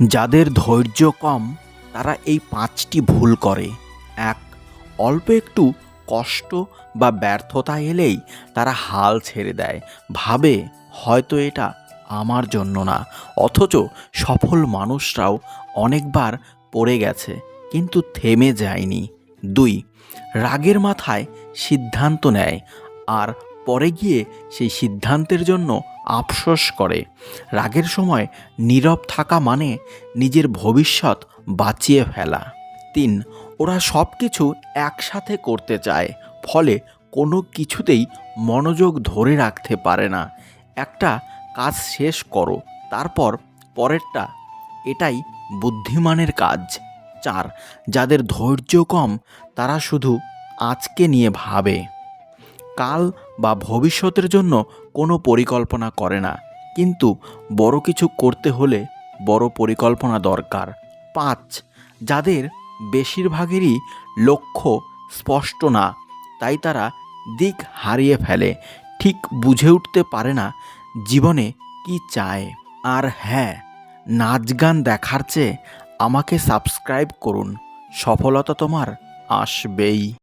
যাদের ধৈর্য কম তারা এই ৫টি ভুল করে। ১. অল্প একটু কষ্ট বা ব্যর্থতা এলেই তারা হাল ছেড়ে দেয়, ভাবে হয়তো এটা আমার জন্য না। অথচ সফল মানুষরাও অনেকবার পড়ে গেছে কিন্তু থেমে যায়নি। ২. রাগের মাথায় সিদ্ধান্ত নেয় আর পরে গিয়ে সেই সিদ্ধান্তের জন্য আফসোস করে। রাগের সময় নীরব থাকা মানে নিজের ভবিষ্যৎ বাঁচিয়ে ফেলা। ৩. ওরা সব কিছু একসাথে করতে চায়, ফলে কোনো কিছুতেই মনোযোগ ধরে রাখতে পারে না। একটা কাজ শেষ করো, তারপর পরেরটা, এটাই বুদ্ধিমানের কাজ। ৪. যাদের ধৈর্য কম তারা শুধু আজকে নিয়ে ভাবে, কাল বা ভবিষ্যতের জন্য কোনো পরিকল্পনা করে না। কিন্তু বড় কিছু করতে হলে বড় পরিকল্পনা দরকার। ৫. যাদের বেশিরভাগেরই লক্ষ্য স্পষ্ট না, তাই তারা দিক হারিয়ে ফেলে, ঠিক বুঝে উঠতে পারে না জীবনে কি চায়। আর হ্যাঁ, নাচ গান দেখার চেয়ে আমাকে সাবস্ক্রাইব করুন, সফলতা তোমার আসবেই।